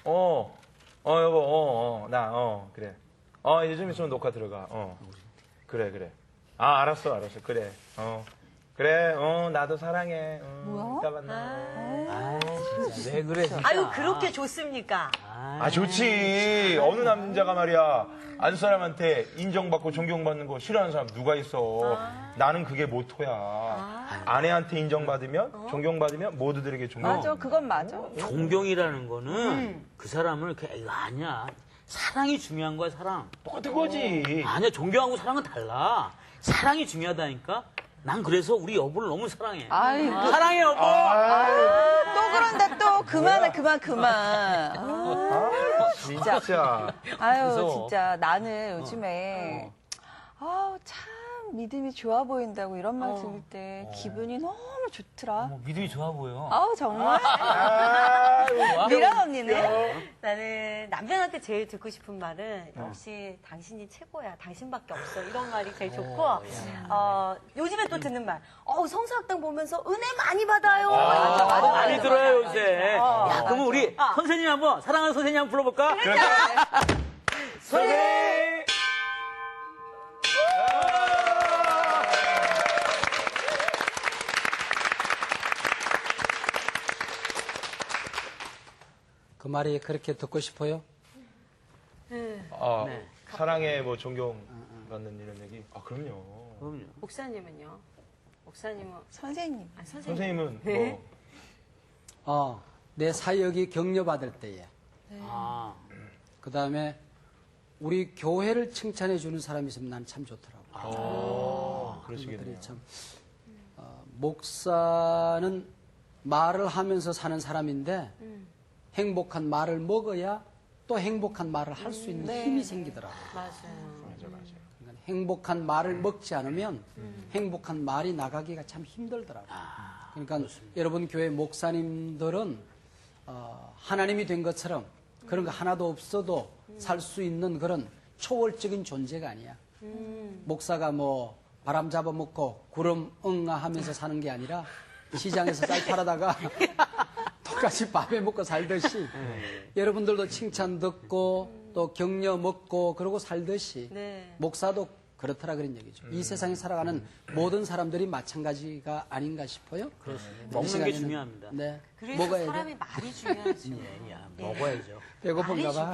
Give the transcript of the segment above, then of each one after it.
여보, 그래. 이제 좀 있으면 녹화 들어가. 그래. 알았어. 그래. 그래, 나도 사랑해. 이따 만나. 진짜 왜 그래, 진짜. 아유, 그렇게 좋습니까? 좋지. 어느 남자가 말이야, 안 사람한테 인정받고 존경받는 거 싫어하는 사람 누가 있어. 나는 그게 모토야. 아내한테 인정받으면, 존경받으면 모두들에게 존경. 맞아, 그건 맞아. 존경이라는 거는 그 사람을 이거 아니야. 사랑이 중요한 거야, 사랑. 똑같은 거지. 아니야, 존경하고 사랑은 달라. 사랑이 중요하다니까? 난 그래서 우리 여보를 너무 사랑해. 아이고. 사랑해, 여보! 또 그런다, 또. 그만. 진짜. 아유, 무서워. 진짜. 나는 요즘에, 참 믿음이 좋아 보인다고 이런 말 들을 때 기분이 너무 좋더라. 믿음이 좋아 보여. 아우, 정말? 미란 언니는? 나는 남편한테 제일 듣고 싶은 말은 역시 당신이 최고야. 당신밖에 없어. 이런 말이 제일 좋고 요즘에 또 듣는 말. 성서학당 보면서 은혜 많이 받아요. 맞아. 많이 들어요, 요새. 야, 그러면 우리 선생님 한번, 사랑하는 선생님 한번 불러볼까? 선생님! 그 말이 그렇게 듣고 싶어요? 사랑에 뭐 존경받는 이런 얘기? 그럼요. 목사님은요? 목사님은 선생님. 선생님은 네. 내 사역이 격려받을 때에. 그 다음에 우리 교회를 칭찬해 주는 사람이 있으면 난 참 좋더라고. 그러시겠네요. 참, 목사는 말을 하면서 사는 사람인데 행복한 말을 먹어야 또 행복한 말을 할 수 있는 힘이 생기더라고요. 맞아요. 그러니까 행복한 말을 먹지 않으면 행복한 말이 나가기가 참 힘들더라고요. 그러니까 여러분 교회 목사님들은 하나님이 된 것처럼 그런 거 하나도 없어도 살 수 있는 그런 초월적인 존재가 아니야. 목사가 뭐 바람 잡아먹고 구름 응아 하면서 사는 게 아니라 시장에서 쌀 팔아다가 똑같이 밥에 먹고 살듯이 여러분들도 칭찬 듣고 또 격려 먹고 그러고 살듯이 목사도 그렇더라 그런 얘기죠. 이 세상에 살아가는 모든 사람들이 마찬가지가 아닌가 싶어요. 그렇습니다. 먹는 게 중요합니다. 네. 그래서 먹어야 사람이 돼. 말이 중요하지. 먹어야죠. 배고픈가 봐.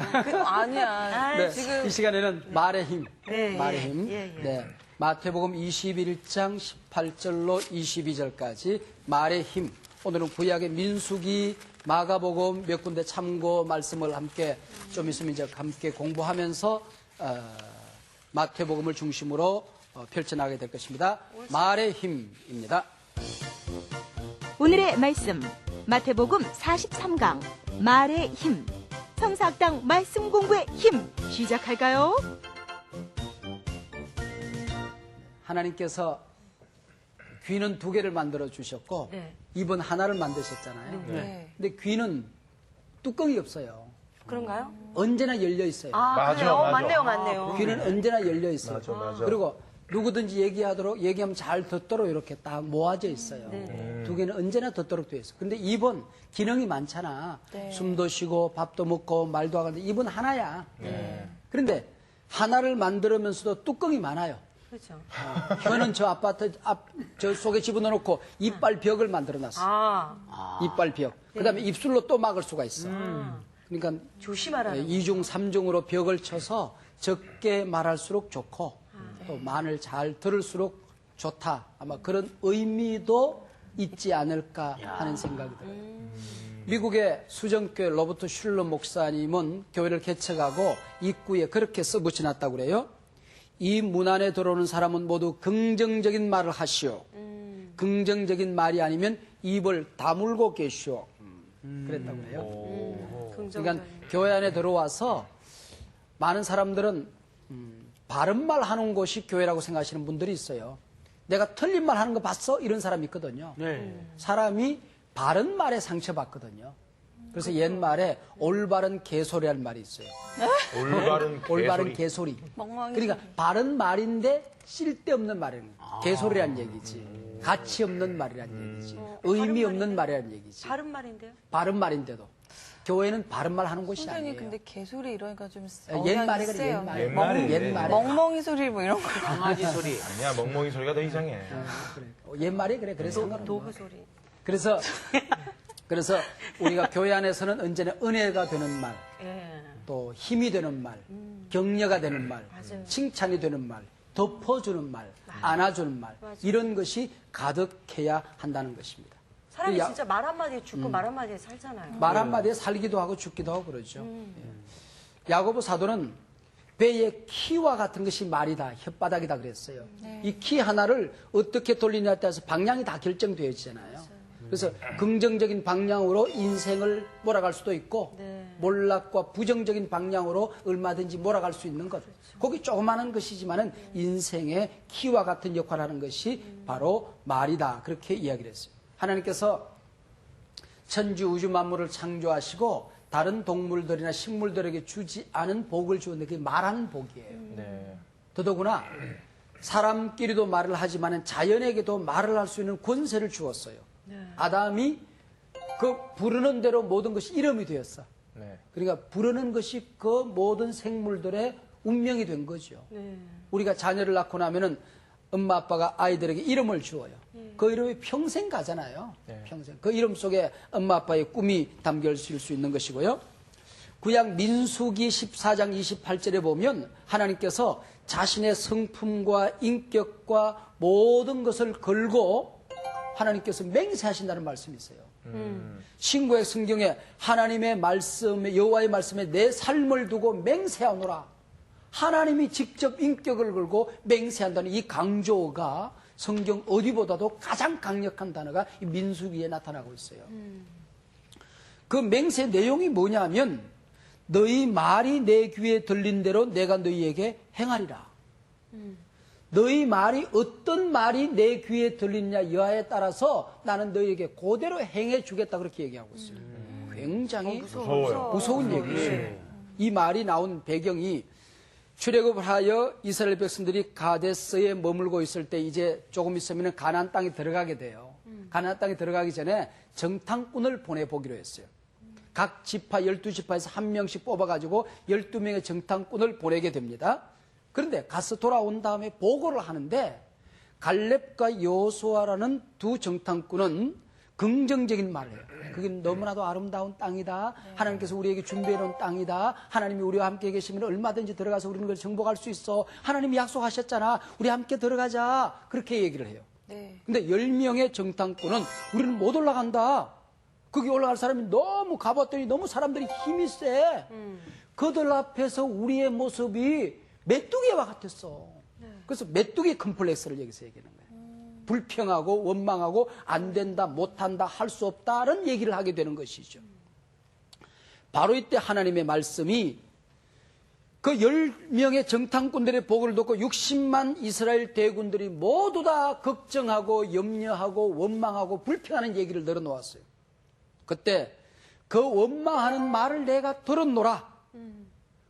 아니야. 네. 지금 이 시간에는 말의 힘. 네, 말의 예, 힘. 예, 예. 네. 마태복음 21장 18절로 22절까지 말의 힘. 오늘은 구약의 민수기, 마가복음 몇 군데 참고 말씀을 함께 좀 있으면 이제 함께 공부하면서 마태복음을 중심으로 펼쳐나가게 될 것입니다. 말의 힘입니다. 오늘의 말씀 마태복음 43강 말의 힘 성사학당 말씀 공부의 힘 시작할까요? 하나님께서 귀는 2개를 만들어 주셨고 입은 하나를 만드셨잖아요. 네. 근데 귀는 뚜껑이 없어요. 그런가요? 언제나 열려 있어요. 맞아, 그래요? 맞아. 맞네요. 귀는 언제나 열려 있어요. 맞아. 그리고 누구든지 얘기하면 잘 듣도록 이렇게 딱 모아져 있어요. 2개는 언제나 듣도록 되어 있어요. 근데 입은 기능이 많잖아. 숨도 쉬고 밥도 먹고 말도 하는데 입은 하나야. 그런데 하나를 만들면서도 뚜껑이 많아요. 그렇죠. 혀는 저 아파트 저 속에 집어넣고 이빨 벽을 만들어놨어. 이빨 벽. 그다음에 입술로 또 막을 수가 있어. 그러니까 조심하라는 2중, 3중으로 벽을 쳐서 적게 말할수록 좋고 또 말을 잘 들을수록 좋다. 아마 그런 의미도 있지 않을까 하는 생각이 들어요. 미국의 수정교회 로버트 슐러 목사님은 교회를 개척하고 입구에 그렇게 써붙여놨다고 그래요. 이 문 안에 들어오는 사람은 모두 긍정적인 말을 하시오. 긍정적인 말이 아니면 입을 다물고 계시오. 그랬다고 그래요. 그러니까 교회 안에 들어와서 많은 사람들은 바른 말 하는 곳이 교회라고 생각하시는 분들이 있어요. 내가 틀린 말 하는 거 봤어? 이런 사람이 있거든요. 사람이 바른 말에 상처받거든요. 그래서 옛말에 올바른 개소리라는 말이 있어요. 올바른 개소리. 그러니까 바른 말인데 쓸데없는 말이라는 거예요. 개소리란 얘기지. 가치 없는 말이란 얘기지. 의미 없는 말이란 얘기지. 바른 말인데요? 바른 말인데도. 교회는 바른 말 하는 곳이 선생님 아니에요. 근데 개소리 이러니까 좀 옛말에 그래, 세요. 옛말에. 옛말에. 멍멍이 소리 뭐 이런 거. 강아지 소리. 아니야, 멍멍이 소리가 더 이상해. 그래. 옛말에 그래. 그래서 상관없는 도구 거야. 소리. 그래서 우리가 교회 안에서는 언제나 은혜가 되는 말, 예. 또 힘이 되는 말, 격려가 되는 말, 맞아요. 칭찬이 되는 말, 덮어주는 말, 안아주는 말, 이런 것이 가득해야 한다는 것입니다. 사람이 야- 진짜 말 한마디에 죽고 말 한마디에 살잖아요. 말 한마디에 살기도 하고 죽기도 하고 그러죠. 예. 야고보 사도는 배의 키와 같은 것이 말이다, 혓바닥이다 그랬어요. 이 키 하나를 어떻게 돌리냐에 따라서 방향이 다 결정되어지잖아요. 그래서 긍정적인 방향으로 인생을 몰아갈 수도 있고 네. 몰락과 부정적인 방향으로 얼마든지 몰아갈 수 있는 것. 거기 조그마한 것이지만은 인생의 키와 같은 역할을 하는 것이 바로 말이다. 그렇게 이야기를 했어요. 하나님께서 천지 우주 만물을 창조하시고 다른 동물들이나 식물들에게 주지 않은 복을 주었는데 그게 말하는 복이에요. 네. 더더구나 사람끼리도 말을 하지만 자연에게도 말을 할 수 있는 권세를 주었어요. 아담이 그 부르는 대로 모든 것이 이름이 되었어. 네. 그러니까 부르는 것이 그 모든 생물들의 운명이 된 거죠. 네. 우리가 자녀를 낳고 나면은 엄마 아빠가 아이들에게 이름을 주어요. 그 이름이 평생 가잖아요. 네. 평생. 그 이름 속에 엄마 아빠의 꿈이 담겨 있을 수 있는 것이고요. 구약 민수기 14장 28절에 보면 하나님께서 자신의 성품과 인격과 모든 것을 걸고 하나님께서 맹세하신다는 말씀이 있어요. 신구약 성경에 하나님의 말씀에 여호와의 말씀에 내 삶을 두고 맹세하노라. 하나님이 직접 인격을 걸고 맹세한다는 이 강조가 성경 어디보다도 가장 강력한 단어가 이 민수기에 나타나고 있어요. 그 맹세 내용이 뭐냐면 너희 말이 내 귀에 들린 대로 내가 너희에게 행하리라. 너희 말이 어떤 말이 내 귀에 들리냐 여하에 따라서 나는 너희에게 그대로 행해 주겠다 그렇게 얘기하고 있어요. 굉장히 무서워요. 무서운 얘기예요. 이 말이 나온 배경이 출애굽을 하여 이스라엘 백성들이 가데스에 머물고 있을 때 이제 조금 있으면 가나안 땅에 들어가게 돼요. 가나안 땅에 들어가기 전에 정탐꾼을 보내보기로 했어요. 각 지파 12지파에서 한 명씩 뽑아가지고 12명의 정탐꾼을 보내게 됩니다. 그런데 가서 돌아온 다음에 보고를 하는데 갈렙과 여호수아라는 두 정탐꾼은 긍정적인 말을 해요. 그게 너무나도 아름다운 땅이다. 하나님께서 우리에게 준비해 놓은 땅이다. 하나님이 우리와 함께 계시면 얼마든지 들어가서 우리는 그걸 정복할 수 있어. 하나님이 약속하셨잖아. 우리 함께 들어가자. 그렇게 얘기를 해요. 네. 근데 10명의 정탐꾼은 우리는 못 올라간다. 거기 올라갈 사람이 너무 가봤더니 너무 사람들이 힘이 세. 그들 앞에서 우리의 모습이 메뚜기와 같았어. 그래서 메뚜기 컴플렉스를 여기서 얘기하는 거예요. 불평하고 원망하고 안 된다, 못한다, 할 수 없다는 얘기를 하게 되는 것이죠. 바로 이때 하나님의 말씀이 그 10명의 정탐꾼들의 보고를 듣고 60만 이스라엘 대군들이 모두 다 걱정하고 염려하고 원망하고 불평하는 얘기를 늘어놓았어요. 그때 그 원망하는 말을 내가 들었노라.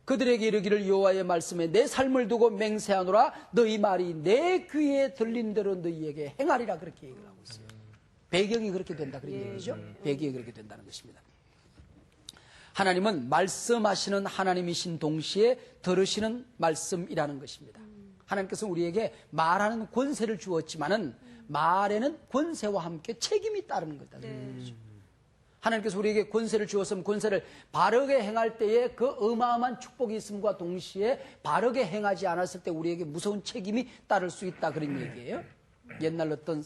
그들에게 이르기를 여호와의 말씀에 내 삶을 두고 맹세하노라. 너희 말이 내 귀에 들린 대로 너희에게 행하리라. 그렇게 얘기를 하고 있어요. 배경이 그렇게 된다 그런 얘기죠. 배경이 그렇게 된다는 것입니다. 하나님은 말씀하시는 하나님이신 동시에 들으시는 말씀이라는 것입니다. 하나님께서 우리에게 말하는 권세를 주었지만은 말에는 권세와 함께 책임이 따르는 거다는 거죠. 하나님께서 우리에게 권세를 주었으면 권세를 바르게 행할 때에 그 어마어마한 축복이 있음과 동시에 바르게 행하지 않았을 때 우리에게 무서운 책임이 따를 수 있다 그런 얘기예요. 옛날 어떤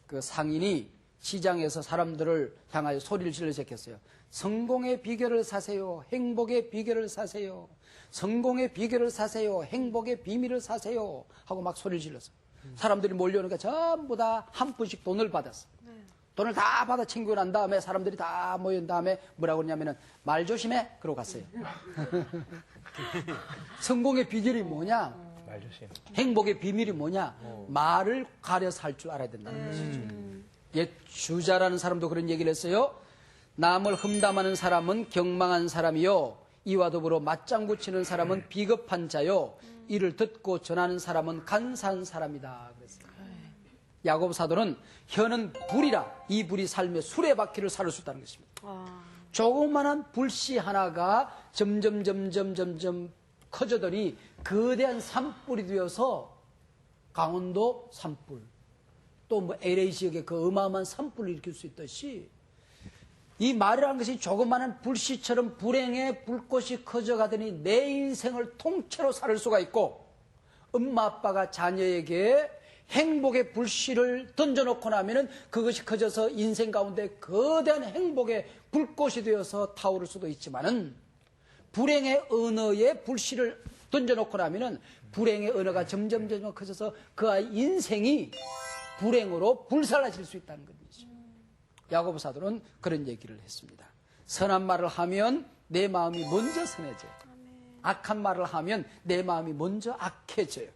그 상인이 시장에서 사람들을 향하여 소리를 질러 제꼈어요. 성공의 비결을 사세요. 행복의 비결을 사세요. 성공의 비결을 사세요. 행복의 비밀을 사세요. 하고 막 소리를 질렀어요. 사람들이 몰려오니까 전부 다 한 푼씩 돈을 받았어. 돈을 다 받아 챙기고 난 다음에 사람들이 다 모인 다음에 뭐라고 그러냐면은 말 조심해. 그러고 갔어요. 성공의 비결이 뭐냐? 말 조심. 행복의 비밀이 뭐냐? 말을 가려서 할 줄 알아야 된다는 것이죠. 옛 주자라는 사람도 그런 얘기를 했어요. 남을 험담하는 사람은 경망한 사람이요. 이와 더불어 맞장구 치는 사람은 비겁한 자요. 이를 듣고 전하는 사람은 간사한 사람이다. 그랬어요. 야고보 사도는 혀는 불이라 이 불이 삶의 수레바퀴를 살을 수 있다는 것입니다. 조그만한 불씨 하나가 점점 커져더니 거대한 산불이 되어서 강원도 산불, 또 뭐 LA 지역에 그 어마어마한 산불을 일으킬 수 있듯이 이 말이라는 것이 조그마한 불씨처럼 불행의 불꽃이 커져가더니 내 인생을 통째로 살을 수가 있고, 엄마 아빠가 자녀에게 행복의 불씨를 던져놓고 나면은 그것이 커져서 인생 가운데 거대한 행복의 불꽃이 되어서 타오를 수도 있지만은, 불행의 언어에 불씨를 던져놓고 나면은 불행의 언어가 점점 커져서 그 아이 인생이 불행으로 불살라질 수 있다는 것이죠. 야고보 사도는 그런 얘기를 했습니다. 선한 말을 하면 내 마음이 먼저 선해져요. 악한 말을 하면 내 마음이 먼저 악해져요.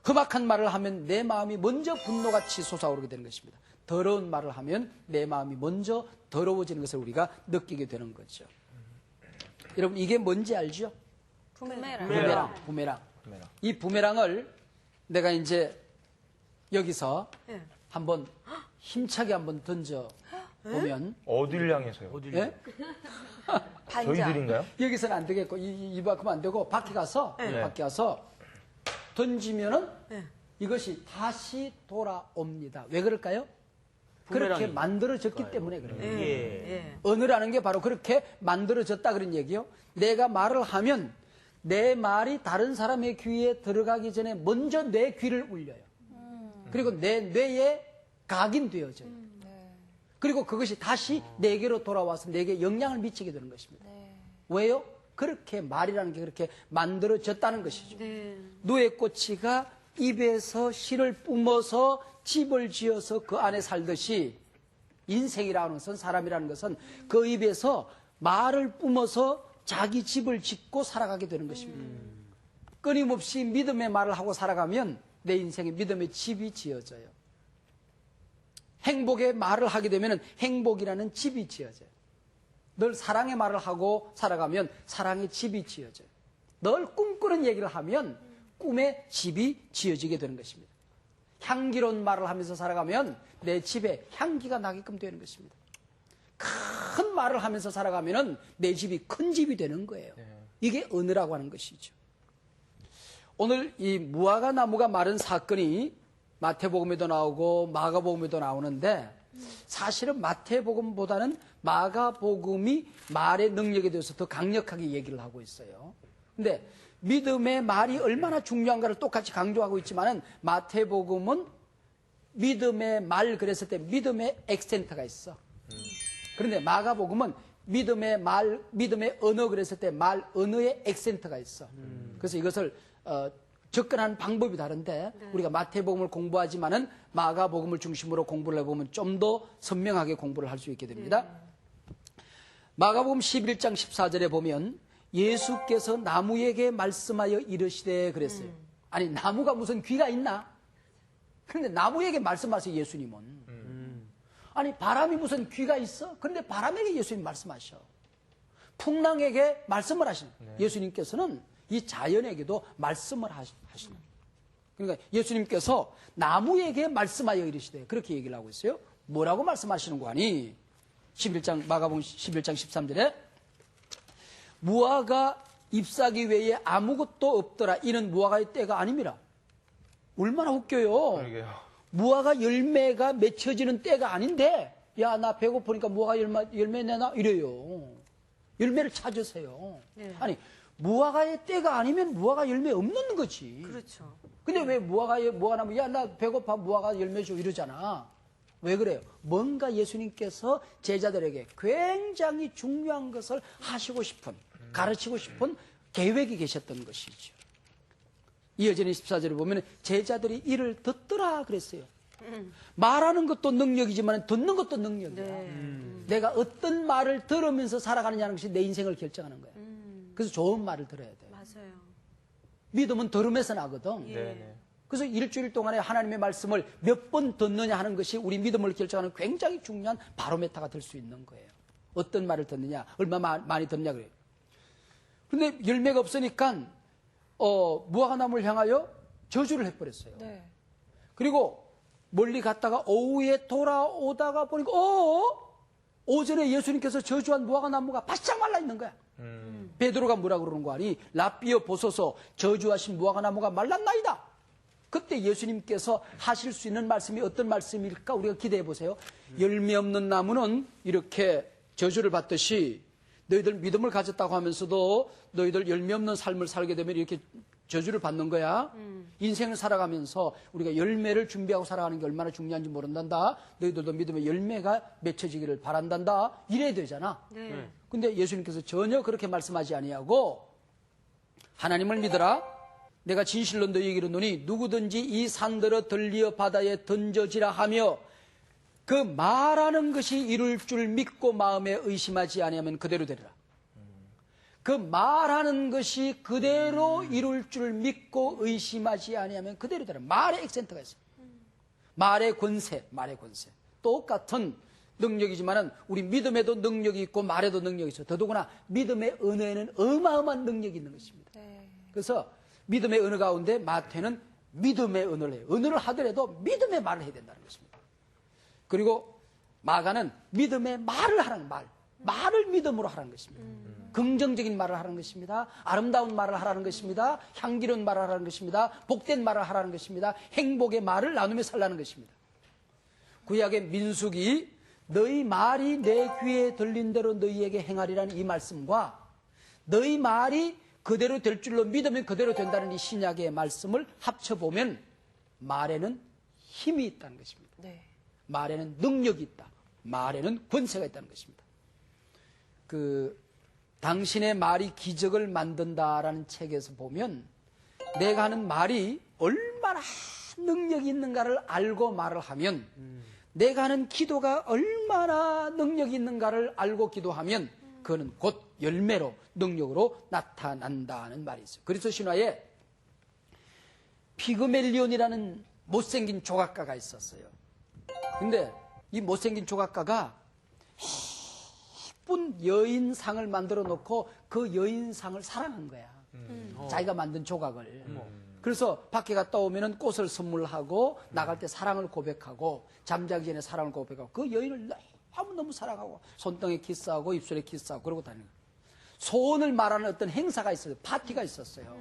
험악한 말을 하면 내 마음이 먼저 분노같이 솟아오르게 되는 것입니다. 더러운 말을 하면 내 마음이 먼저 더러워지는 것을 우리가 느끼게 되는 거죠. 여러분, 이게 뭔지 알죠? 부메랑. 이 부메랑을 내가 이제 여기서 한번 힘차게 한번 던져 보면, 어딜 향해서요? 예? 저희들인가요? 여기서는 안 되겠고 이만큼 안 되고 밖에 가서 던지면은 이것이 다시 돌아옵니다. 왜 그럴까요? 그렇게 부메랑이. 만들어졌기 때문에 그래요. 예. 언어라는 게 바로 그렇게 만들어졌다 그런 얘기요. 내가 말을 하면 내 말이 다른 사람의 귀에 들어가기 전에 먼저 내 귀를 울려요. 그리고 내 뇌에 각인되어져요. 그리고 그것이 다시 내게로 돌아와서 내게 영향을 미치게 되는 것입니다. 왜요? 그렇게 말이라는 게 그렇게 만들어졌다는 것이죠. 누에 꼬치가 입에서 실을 뿜어서 집을 지어서 그 안에 살듯이, 인생이라는 것은, 사람이라는 것은 그 입에서 말을 뿜어서 자기 집을 짓고 살아가게 되는 것입니다. 끊임없이 믿음의 말을 하고 살아가면 내 인생에 믿음의 집이 지어져요. 행복의 말을 하게 되면 행복이라는 집이 지어져요. 늘 사랑의 말을 하고 살아가면 사랑의 집이 지어져요. 늘 꿈꾸는 얘기를 하면 꿈의 집이 지어지게 되는 것입니다. 향기로운 말을 하면서 살아가면 내 집에 향기가 나게끔 되는 것입니다. 큰 말을 하면서 살아가면 내 집이 큰 집이 되는 거예요. 이게 언어라고 하는 것이죠. 오늘 이 무화과 나무가 마른 사건이 마태복음에도 나오고 마가복음에도 나오는데, 사실은 마태복음보다는 마가복음이 말의 능력에 대해서 더 강력하게 얘기를 하고 있어요. 근데 믿음의 말이 얼마나 중요한가를 똑같이 강조하고 있지만은, 마태복음은 믿음의 말 그랬을 때 믿음의 액센트가 있어. 그런데 마가복음은 믿음의 말, 믿음의 언어 그랬을 때 말 언어의 액센트가 있어. 그래서 이것을 접근하는 방법이 다른데, 우리가 마태복음을 공부하지만은 마가복음을 중심으로 공부를 해보면 좀 더 선명하게 공부를 할 수 있게 됩니다. 마가복음 11장 14절에 보면 예수께서 나무에게 말씀하여 이르시되 그랬어요. 아니, 나무가 무슨 귀가 있나? 그런데 나무에게 말씀하세요, 예수님은. 아니, 바람이 무슨 귀가 있어? 그런데 바람에게 예수님 말씀하셔. 풍랑에게 말씀을 하시는. 예수님께서는 이 자연에게도 말씀을 하시는. 그러니까 예수님께서 나무에게 말씀하여 이르시되 그렇게 얘기를 하고 있어요. 뭐라고 말씀하시는 거 아니? 11장, 마가복음 11장 13절에 무화과 잎사귀 외에 아무것도 없더라. 이는 무화과의 때가 아닙니다. 얼마나 웃겨요. 그러게요. 무화과 열매가 맺혀지는 때가 아닌데, 야, 나 배고프니까 무화과 열매 내놔? 이래요. 열매를 찾으세요. 아니, 무화과의 때가 아니면 무화과 열매 없는 거지. 그렇죠. 근데 왜 무화과나무, 야, 나 배고파 무화과 열매 줘 이러잖아. 왜 그래요? 뭔가 예수님께서 제자들에게 굉장히 중요한 것을 하시고 싶은, 가르치고 싶은 계획이 계셨던 것이죠. 이어지는 14절을 보면 제자들이 이를 듣더라 그랬어요. 말하는 것도 능력이지만 듣는 것도 능력이야. 내가 어떤 말을 들으면서 살아가느냐는 것이 내 인생을 결정하는 거야. 그래서 좋은 말을 들어야 돼. 맞아요. 믿음은 들음에서 나거든. 네네. 그래서 일주일 동안에 하나님의 말씀을 몇 번 듣느냐 하는 것이 우리 믿음을 결정하는 굉장히 중요한 바로메타가 될 수 있는 거예요. 어떤 말을 듣느냐, 얼마나 많이 듣느냐 그래요. 그런데 열매가 없으니까 무화과 나무를 향하여 저주를 해버렸어요. 네. 그리고 멀리 갔다가 오후에 돌아오다가 보니까 오전에 예수님께서 저주한 무화과 나무가 바싹 말라 있는 거야. 베드로가 뭐라 그러는 거 아니? 라삐어 보소서 저주하신 무화과 나무가 말랐나이다. 그때 예수님께서 하실 수 있는 말씀이 어떤 말씀일까? 우리가 기대해 보세요. 열매 없는 나무는 이렇게 저주를 받듯이 너희들 믿음을 가졌다고 하면서도 너희들 열매 없는 삶을 살게 되면 이렇게 저주를 받는 거야. 인생을 살아가면서 우리가 열매를 준비하고 살아가는 게 얼마나 중요한지 모른단다. 너희들도 믿음의 열매가 맺혀지기를 바란단다. 이래야 되잖아. 네. 근데 예수님께서 전혀 그렇게 말씀하지 아니하고 하나님을 믿어라. 내가 진실로 너희에게 이르노니 누구든지 이 산들어 들리어 바다에 던져지라 하며 그 말하는 것이 이룰 줄 믿고 마음에 의심하지 아니하면 그대로 되리라. 그 말하는 것이 그대로 이룰 줄 믿고 의심하지 아니하면 그대로 되리라. 말에 액센트가 있어요. 말의 권세. 똑같은 능력이지만은 우리 믿음에도 능력이 있고 말에도 능력이 있어요. 더더구나 믿음의 언어에는 어마어마한 능력이 있는 것입니다. 그래서 믿음의 언어 가운데 마태는 믿음의 언어를 해요. 언어를 하더라도 믿음의 말을 해야 된다는 것입니다. 그리고 마가는 믿음의 말을 하라는 말을 믿음으로 하라는 것입니다. 긍정적인 말을 하라는 것입니다. 아름다운 말을 하라는 것입니다. 향기로운 말을 하라는 것입니다. 복된 말을 하라는 것입니다. 행복의 말을 나누며 살라는 것입니다. 구약의 민수기 너희 말이 내 귀에 들린 대로 너희에게 행하리라는 이 말씀과 너희 말이 그대로 될 줄로 믿으면 그대로 된다는 이 신약의 말씀을 합쳐보면 말에는 힘이 있다는 것입니다. 말에는 능력이 있다. 말에는 권세가 있다는 것입니다. 당신의 말이 기적을 만든다라는 책에서 보면 내가 하는 말이 얼마나 능력이 있는가를 알고 말을 하면 내가 하는 기도가 얼마나 능력이 있는가를 알고 기도하면 그거는 곧 열매로 능력으로 나타난다는 말이 있어요. 그리스도 신화에 피그멜리온이라는 못생긴 조각가가 있었어요. 근데 이 못생긴 조각가가 예쁜 여인상을 만들어 놓고 그 여인상을 사랑한 거야. 자기가 만든 조각을. 그래서 밖에 갔다 오면은 꽃을 선물하고 나갈 때 사랑을 고백하고 잠자기 전에 사랑을 고백하고 그 여인을 너무 사랑하고 손등에 키스하고 입술에 키스하고 그러고 다니는 거야. 소원을 말하는 어떤 행사가 있었어요. 파티가 있었어요.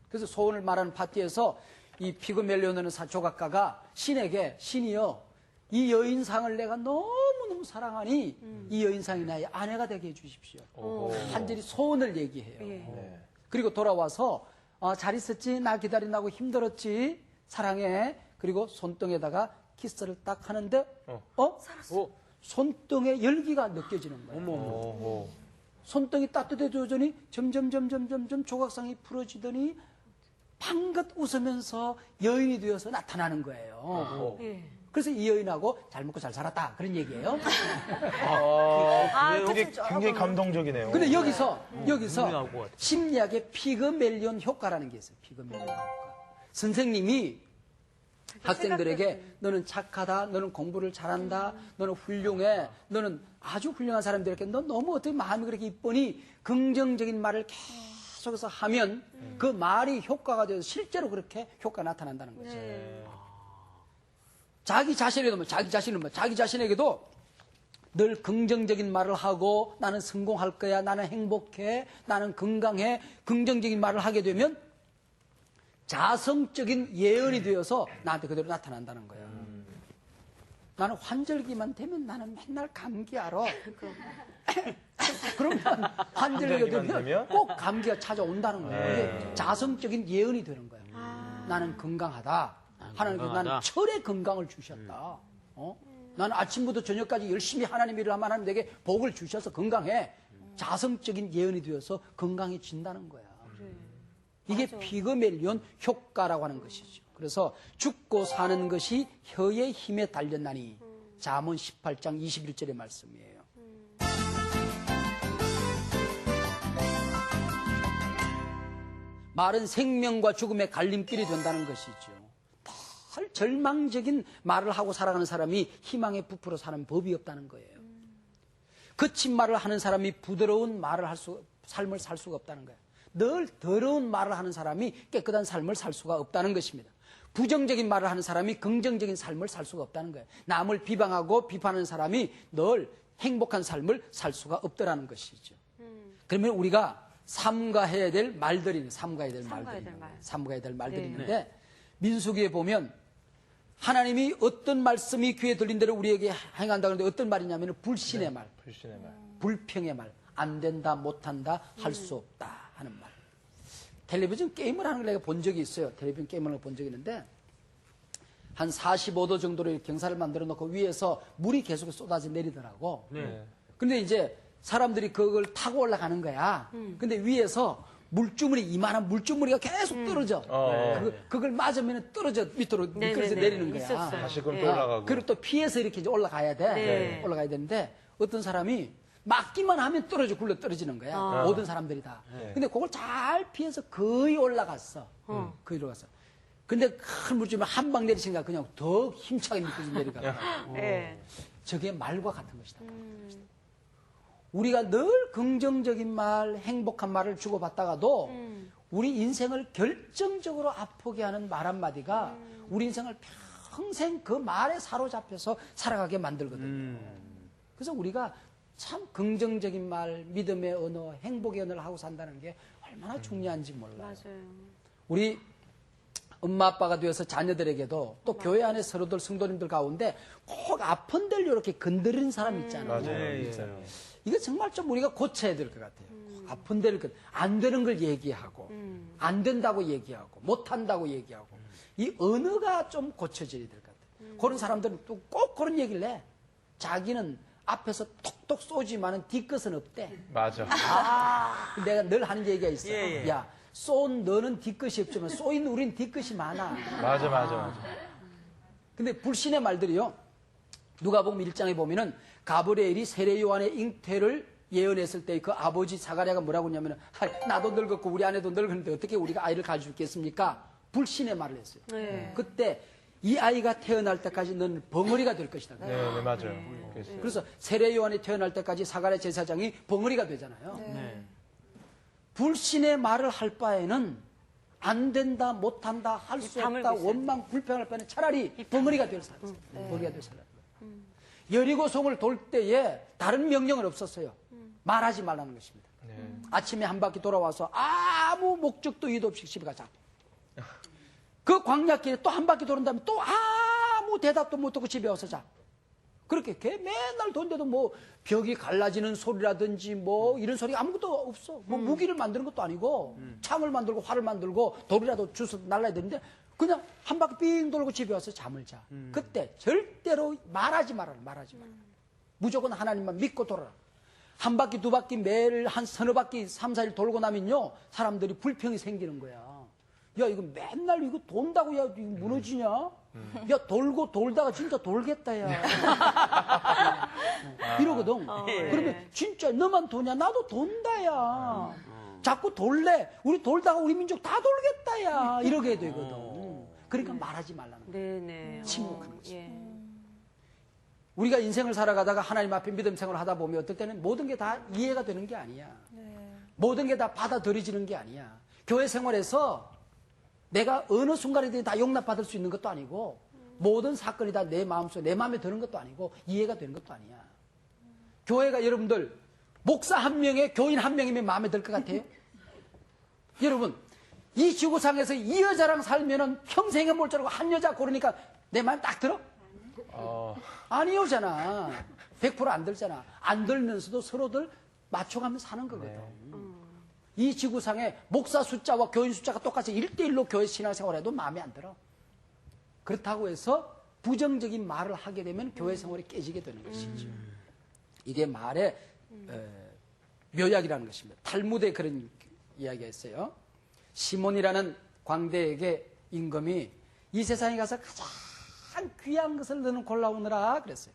그래서 소원을 말하는 파티에서 이 피그멜리온이라는 조각가가 신이여 이 여인상을 내가 너무너무 사랑하니 이 여인상이 나의 아내가 되게 해주십시오. 한절이 소원을 얘기해요. 그리고 돌아와서 잘 있었지? 나 기다린다고 힘들었지? 사랑해. 그리고 손등에다가 키스를 딱 하는데 살았어. 손등에 열기가 느껴지는 거예요. 손등이 따뜻해져더니 점점 조각상이 풀어지더니 방긋 웃으면서 여인이 되어서 나타나는 거예요. 그래서 이 여인하고 잘 먹고 잘 살았다. 그런 얘기예요. 굉장히 감동적이네요. 근데 여기서 심리학의 피그멜리온 효과라는 게 있어요. 피그멜리온 효과. 선생님이 학생들에게 너는 착하다, 너는 공부를 잘한다, 너는 훌륭해, 너는 아주 훌륭한 사람들에게 너 너무 어떻게 마음이 그렇게 이쁘니 긍정적인 말을 계속해서 하면 그 말이 효과가 돼서 실제로 그렇게 효과가 나타난다는 거죠. 자기 자신에게도 늘 긍정적인 말을 하고 나는 성공할 거야, 나는 행복해, 나는 건강해, 긍정적인 말을 하게 되면 자성적인 예언이 되어서 나한테 그대로 나타난다는 거예요. 나는 환절기만 되면 나는 맨날 감기 알아. 그러면 환절기가 되면 꼭 감기가 찾아온다는 거예요. 이게 자성적인 예언이 되는 거예요. 나는 건강하다. 하나님께서 나는 철의 건강을 주셨다. 나는 아침부터 저녁까지 열심히 하나님 일을 하면 하나님 내게 복을 주셔서 건강해. 자성적인 예언이 되어서 건강해진다는 거야. 이게 피그멜리온 효과라고 하는 것이죠. 그래서 죽고 사는 것이 혀의 힘에 달렸나니 잠언 18장 21절의 말씀이에요. 말은 생명과 죽음의 갈림길이 된다는 것이죠. 절망적인 말을 하고 살아가는 사람이 희망에 부풀어 사는 법이 없다는 거예요. 거친 말을 하는 사람이 부드러운 말을 삶을 살 수가 없다는 거예요. 늘 더러운 말을 하는 사람이 깨끗한 삶을 살 수가 없다는 것입니다. 부정적인 말을 하는 사람이 긍정적인 삶을 살 수가 없다는 거예요. 남을 비방하고 비판하는 사람이 늘 행복한 삶을 살 수가 없더라는 것이죠. 그러면 우리가 삼가해야 될 말들이 삼가해야 될 말들이 있는데 민수기에 보면 하나님이 어떤 말씀이 귀에 들린 대로 우리에게 행한다 그러는데 어떤 말이냐면 불신의 말, 불신의 말. 불평의 말, 안 된다, 못한다, 할 수 없다 하는 말. 텔레비전 게임을 하는 걸 내가 본 적이 있어요. 텔레비전 게임을 하는 걸 본 적이 있는데 한 45도 정도로 경사를 만들어 놓고 위에서 물이 계속 쏟아져 내리더라고. 근데 이제 사람들이 그걸 타고 올라가는 거야. 근데 위에서 물주머니, 이만한 물주머니가 계속 떨어져. 그걸 맞으면 떨어져 밑으로 미끄러져 내리는 거야. 있었어요. 다시 그럼 또 올라가고. 그리고 또 피해서 이렇게 이제 올라가야 돼. 네. 올라가야 되는데 어떤 사람이 막기만 하면 굴러 떨어지는 거야. 모든 사람들이 다. 근데 그걸 잘 피해서 거의 올라갔어. 거의 올라갔어. 근데 큰 물주머니 한 방 내리니까 그냥 더 힘차게 미끄러져 내려가. 네. 저게 말과 같은 것이다. 우리가 늘 긍정적인 말, 행복한 말을 주고받다가도 우리 인생을 결정적으로 아프게 하는 말 한마디가 우리 인생을 평생 그 말에 사로잡혀서 살아가게 만들거든요. 그래서 우리가 참 긍정적인 말, 믿음의 언어, 행복의 언어를 하고 산다는 게 얼마나 중요한지 몰라요. 맞아요. 우리 엄마 아빠가 되어서 자녀들에게도 또 교회 안에 서로들 성도님들 가운데 꼭 아픈 데를 이렇게 건드리는 사람 있잖아요. 맞아요. 있어요. 이거 정말 좀 우리가 고쳐야 될 것 같아요. 아픈 데를 안 되는 걸 얘기하고 안 된다고 얘기하고 못한다고 얘기하고 이 언어가 좀 고쳐져야 될 것 같아요. 그런 사람들은 또 꼭 그런 얘기를 해. 자기는 앞에서 톡톡 쏘지만은 뒤끝은 없대. 맞아. 내가 늘 하는 얘기가 있어. 예. 야, 쏜 너는 뒤끝이 없지만 쏘인 우린 뒤끝이 많아. 맞아. 근데 불신의 말들이요. 누가복음 1장에 보면은 가브리엘이 세례 요한의 잉태를 예언했을 때 그 아버지 사가랴가 뭐라고 했냐면 나도 늙었고 우리 아내도 늙었는데 어떻게 우리가 아이를 가질 수 있겠습니까? 불신의 말을 했어요. 네. 그때 이 아이가 태어날 때까지 너는 벙어리가 될 것이다. 네, 맞아요. 그랬어요. 그래서 세례 요한이 태어날 때까지 사가랴 제사장이 벙어리가 되잖아요. 불신의 말을 할 바에는 안 된다, 못한다, 할 수 다물고 없다, 있어야 원망, 불평할 바에는 차라리 벙어리가 될 사람. 벙어리가 될 사람. 여리고성을 돌 때에 다른 명령은 없었어요. 말하지 말라는 것입니다. 아침에 한 바퀴 돌아와서 아무 목적도 이유도 없이 집에 가자. 그 광야길에 또 한 바퀴 도는 다음에 또 아무 대답도 못 듣고 집에 와서 자. 그렇게 맨날 돈데도 뭐 벽이 갈라지는 소리라든지 뭐 이런 소리가 아무것도 없어. 뭐 무기를 만드는 것도 아니고 창을 만들고 활을 만들고 돌이라도 주워 날라야 되는데 그냥 한 바퀴 삥 돌고 집에 와서 잠을 자. 그때 절대로 말하지 말아라. 무조건 하나님만 믿고 돌아라. 한 바퀴 두 바퀴 매일 한 서너 바퀴 3, 4일 돌고 나면요 사람들이 불평이 생기는 거야. 야 이거 맨날 이거 돈다고 야 이거 무너지냐? 야 돌고 돌다가 진짜 돌겠다 야. 이러거든. 그러면 진짜 너만 도냐? 나도 돈다 야. 자꾸 돌래. 우리 돌다가 우리 민족 다 돌겠다 야. 이러게 되거든. 그러니까 말하지 말라는 거야. 네네. 침묵하는 거지. 예. 우리가 인생을 살아가다가 하나님 앞에 믿음 생활을 하다 보면 어떨 때는 모든 게 다 이해가 되는 게 아니야. 모든 게 다 받아들여지는 게 아니야. 교회 생활에서 내가 어느 순간에든 다 용납받을 수 있는 것도 아니고 모든 사건이 다 내 마음속에 내 마음에 드는 것도 아니고 이해가 되는 것도 아니야. 교회가 여러분들 목사 한 명에 교인 한 명이면 마음에 들 것 같아요? 여러분 이 지구상에서 이 여자랑 살면은 평생에 몰 줄 알고 한 여자 고르니까 내 마음에 딱 들어? 아니오잖아. 100% 안 들잖아. 안 들면서도 서로들 맞춰가면서 사는 거거든. 이 지구상에 목사 숫자와 교인 숫자가 똑같이 1대1로 교회 신앙생활해도 마음에 안 들어. 그렇다고 해서 부정적인 말을 하게 되면 교회 생활이 깨지게 되는 것이죠. 이게 말의 묘약이라는 것입니다. 탈무드에 그런 이야기가 있어요. 시몬이라는 광대에게 임금이 이 세상에 가서 가장 귀한 것을 너는 골라오느라 그랬어요.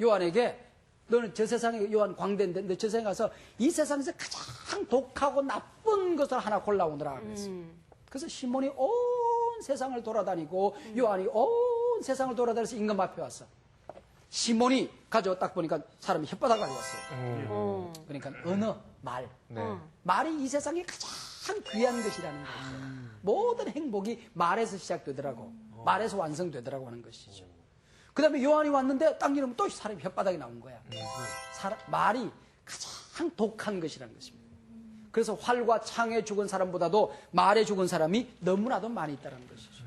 요한에게 너는 저 세상에 요한 광대인데 너 저 세상에 가서 이 세상에서 가장 독하고 나쁜 것을 하나 골라오느라 그랬어요. 그래서 시몬이 온 세상을 돌아다니고 요한이 온 세상을 돌아다니면서 임금 앞에 왔어. 시몬이 가져와 딱 보니까 사람이 혓바닥 가져왔어요. 그러니까 언어, 말. 말이 이 세상에 가장 귀한 것이라는 거예요. 모든 행복이 말에서 시작되더라고. 말에서 완성되더라고 하는 것이죠. 그 다음에 요한이 왔는데 딱 이러면 또 사람이 혓바닥이 나온 거야. 말이 가장 독한 것이라는 것입니다. 그래서 활과 창에 죽은 사람보다도 말에 죽은 사람이 너무나도 많이 있다는 것이죠.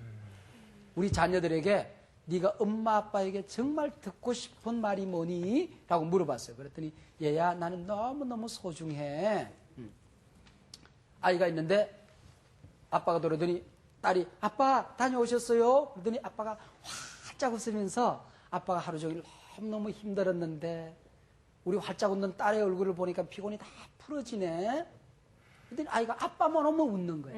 우리 자녀들에게 네가 엄마 아빠에게 정말 듣고 싶은 말이 뭐니? 라고 물어봤어요. 그랬더니 얘야 나는 너무너무 소중해. 아이가 있는데 아빠가 들어오더니 딸이 아빠 다녀오셨어요? 그러더니 아빠가 활짝 웃으면서 아빠가 하루 종일 너무너무 힘들었는데 우리 활짝 웃는 딸의 얼굴을 보니까 피곤이 다 풀어지네. 그랬더니 아이가 아빠만 오면 웃는 거야.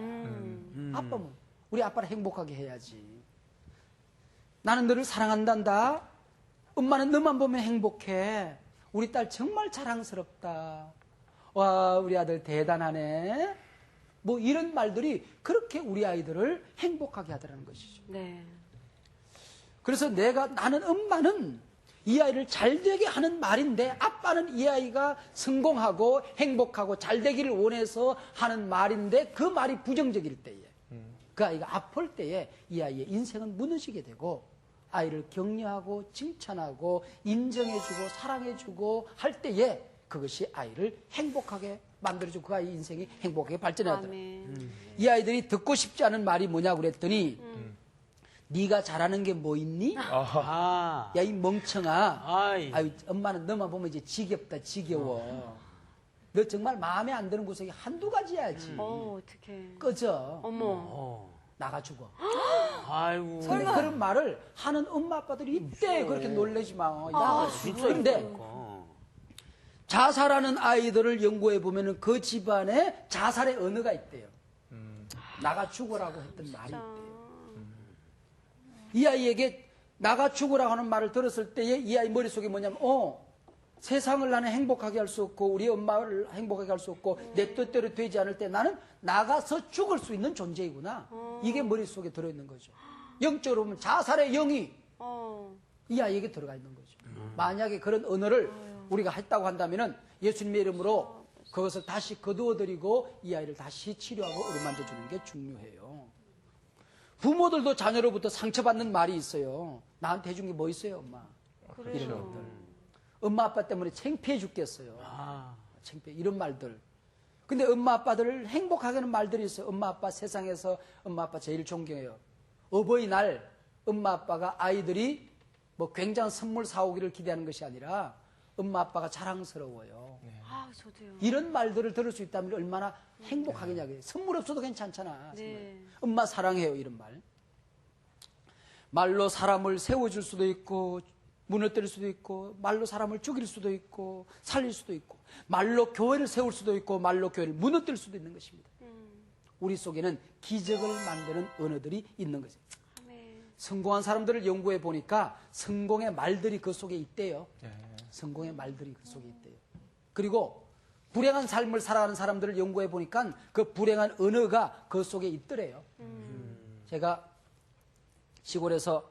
아빠만. 우리 아빠를 행복하게 해야지. 나는 너를 사랑한단다. 엄마는 너만 보면 행복해. 우리 딸 정말 자랑스럽다. 와, 우리 아들 대단하네. 뭐 이런 말들이 그렇게 우리 아이들을 행복하게 하더라는 것이죠. 네. 그래서 나는 엄마는 이 아이를 잘되게 하는 말인데 아빠는 이 아이가 성공하고 행복하고 잘되기를 원해서 하는 말인데 그 말이 부정적일 때에 그 아이가 아플 때에 이 아이의 인생은 무너지게 되고 아이를 격려하고 칭찬하고 인정해주고 사랑해주고 할 때에 그것이 아이를 행복하게 만들어주고 그 아이 인생이 행복하게 발전하더라고요. 이 아이들이 듣고 싶지 않은 말이 뭐냐고 그랬더니 네가 잘하는 게 뭐 있니? 아, 야 이 멍청아. 아이. 아유, 엄마는 너만 보면 이제 지겹다 지겨워. 너 정말 마음에 안 드는 구석이 한두 가지야지. 어떡해. 꺼져. 어머. 나가 죽어. 아이고. 근데 그런 말을 하는 엄마 아빠들이 있대. 그렇게 놀라지 마. 나가 진짜 그런데 그러니까. 자살하는 아이들을 연구해 보면은 그 집안에 자살의 언어가 있대요. 나가 죽으라고 했던 말이 있대요. 이 아이에게 나가 죽으라고 하는 말을 들었을 때에 이 아이 머릿속에 뭐냐면 세상을 나는 행복하게 할 수 없고 우리 엄마를 행복하게 할 수 없고 내 뜻대로 되지 않을 때 나는 나가서 죽을 수 있는 존재이구나. 이게 머릿속에 들어있는 거죠. 영적으로 보면 자살의 영이 이 아이에게 들어가 있는 거죠. 만약에 그런 언어를 우리가 했다고 한다면은 예수님의 이름으로 그것을 다시 거두어드리고 이 아이를 다시 치료하고 어루만져 주는 게 중요해요. 부모들도 자녀로부터 상처받는 말이 있어요. 나한테 해준 게 뭐 있어요, 엄마? 이런 것들. 엄마 아빠 때문에 창피해 죽겠어요. 창피해. 이런 말들. 근데 엄마 아빠들을 행복하게 하는 말들이 있어요. 엄마 아빠 세상에서 엄마 아빠 제일 존경해요. 어버이날 엄마 아빠가 아이들이 뭐 굉장한 선물 사오기를 기대하는 것이 아니라 엄마 아빠가 자랑스러워요. 아, 저도요. 이런 말들을 들을 수 있다면 얼마나 행복하겠냐고요. 선물 없어도 괜찮잖아. 네. 엄마 사랑해요. 이런 말. 말로 사람을 세워줄 수도 있고 무너뜨릴 수도 있고 말로 사람을 죽일 수도 있고 살릴 수도 있고 말로 교회를 세울 수도 있고 말로 교회를 무너뜨릴 수도 있는 것입니다. 우리 속에는 기적을 만드는 언어들이 있는 거죠. 성공한 사람들을 연구해 보니까 성공의 말들이 그 속에 있대요. 성공의 말들이 그 속에 있대요. 그리고 불행한 삶을 살아가는 사람들을 연구해 보니까 그 불행한 언어가 그 속에 있더래요. 제가 시골에서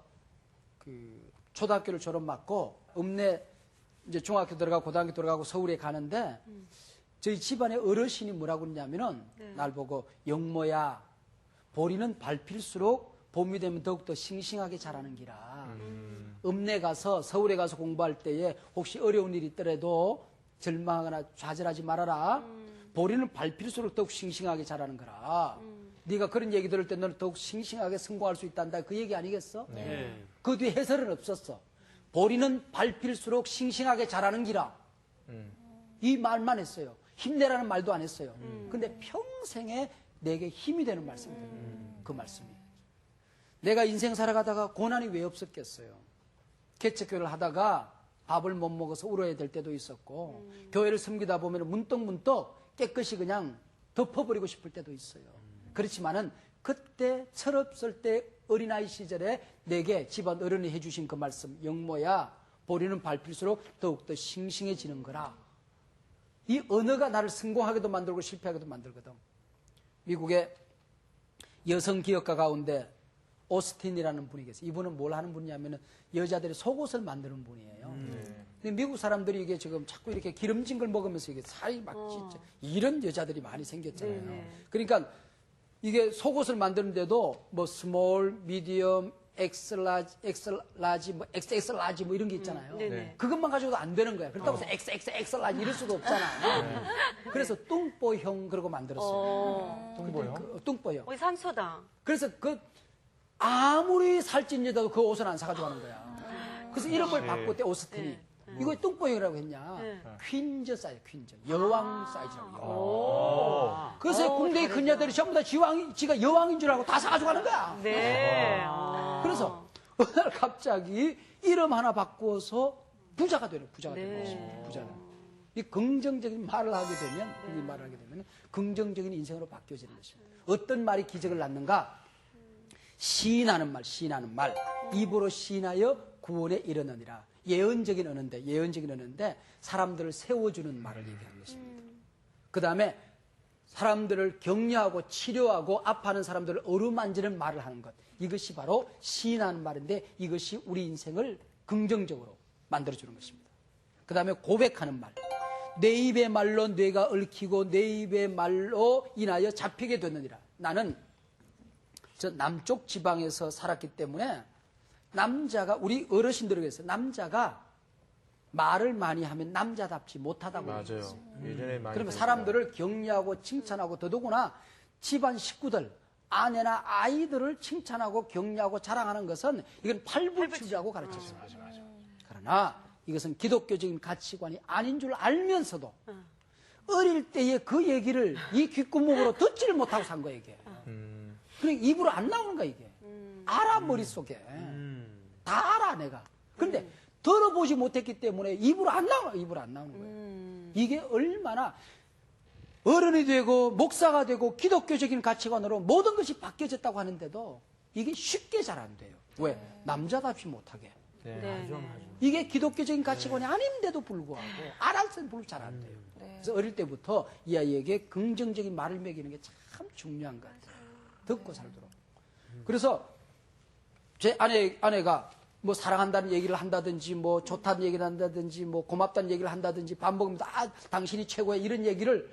초등학교를 졸업 맞고 읍내 이제 중학교 들어가고 고등학교 들어가고 서울에 가는데 저희 집안의 어르신이 뭐라고 그러냐면은 날 보고 영모야 보리는 밟힐수록 봄이 되면 더욱더 싱싱하게 자라는 기라. 읍내 가서 서울에 가서 공부할 때에 혹시 어려운 일이 있더라도 절망하거나 좌절하지 말아라. 보리는 밟힐수록 더욱 싱싱하게 자라는 거라. 네가 그런 얘기 들을 때 너는 더욱 싱싱하게 성공할 수 있단다. 그 얘기 아니겠어? 네. 그 뒤에 해설은 없었어. 보리는 밟힐수록 싱싱하게 자라는 기라. 이 말만 했어요. 힘내라는 말도 안 했어요. 근데 평생에 내게 힘이 되는 말씀입니다. 그 말씀이. 내가 인생 살아가다가 고난이 왜 없었겠어요? 개척교회를 하다가 밥을 못 먹어서 울어야 될 때도 있었고 교회를 섬기다 보면 문득문득 깨끗이 그냥 덮어버리고 싶을 때도 있어요. 그렇지만은 그때 철없을 때 어린아이 시절에 내게 집안 어른이 해주신 그 말씀 영모야 보리는 밟힐수록 더욱더 싱싱해지는 거라. 이 언어가 나를 성공하게도 만들고 실패하게도 만들거든. 미국의 여성 기업가 가운데 오스틴이라는 분이 계세요. 이분은 뭘 하는 분이냐면은 여자들이 속옷을 만드는 분이에요. 근데 미국 사람들이 이게 지금 자꾸 이렇게 기름진 걸 먹으면서 이게 살이 막 찢죠. 이런 여자들이 많이 생겼잖아요. 그러니까 이게 속옷을 만드는데도 뭐 스몰, 미디엄, 엑스라지, 뭐 XX라지 뭐 이런 게 있잖아요. 네네. 그것만 가지고도 안 되는 거야. 그렇다고 해서 XXX라지 이럴 수도 없잖아요. 그래서 뚱보형 그러고 만들었어요. 뚱보형? 뚱보형. 우리 삼소당. 그래서 아무리 살찐 여자도 그 옷은 안 사가지고 가는 거야. 그래서 이름을 바꿨대, 오스틴이. 이거 뚱보형이라고 했냐? 퀸저 사이즈, 퀸저. 여왕 사이즈라고. 여왕. 그래서 궁뎅이 큰 여자들이 전부 다 지가 여왕인 줄 알고 다 사가지고 가는 거야. 네. 그래서 어느 날 갑자기 이름 하나 바꿔서 부자가 되는 네. 것입니다. 부자는. 이 긍정적인 말을 하게 되면, 이 말을 하게 되면 긍정적인 인생으로 바뀌어지는 것입니다. 어떤 말이 기적을 낳는가? 시인하는 말. 입으로 시인하여 구원에 이르느니라. 예언적인 언어인데 사람들을 세워주는 말을 얘기하는 것입니다. 그 다음에 사람들을 격려하고 치료하고 아파하는 사람들을 어루만지는 말을 하는 것. 이것이 바로 시인하는 말인데 이것이 우리 인생을 긍정적으로 만들어주는 것입니다. 그 다음에 고백하는 말. 내 입의 말로 뇌가 얽히고 내 입의 말로 인하여 잡히게 되느니라. 나는 저 남쪽 지방에서 살았기 때문에 남자가 우리 어르신들에게 했어요. 남자가 말을 많이 하면 남자답지 못하다고 맞아요. 얘기했어요. 예전에 많이. 그러면 사람들을 격려하고 칭찬하고 더더구나 집안 식구들, 아내나 아이들을 칭찬하고 격려하고 자랑하는 것은 이건 팔불출자고 가르쳤어요. 그러나 이것은 기독교적인 가치관이 아닌 줄 알면서도 어릴 때의 그 얘기를 이 귓구멍으로 듣지를 못하고 산 거예요, 이게. 그러니까 입으로 안 나오는 거야, 이게. 알아, 머릿속에. 다 알아, 내가. 근데 들어보지 못했기 때문에 입으로 안 나오는 거예요. 이게 얼마나 어른이 되고 목사가 되고 기독교적인 가치관으로 모든 것이 바뀌어졌다고 하는데도 이게 쉽게 잘 안 돼요. 왜? 남자답지 못하게. 네. 이게 기독교적인 가치관이 아닌데도 불구하고 알았을 때도 잘 안 돼요. 그래서 어릴 때부터 이 아이에게 긍정적인 말을 먹이는 게 참 중요한 것 같아요. 듣고 살도록. 그래서 제 아내가 뭐 사랑한다는 얘기를 한다든지 뭐 좋다는 얘기를 한다든지 뭐 고맙다는 얘기를 한다든지 밥 먹으면서 당신이 최고야 이런 얘기를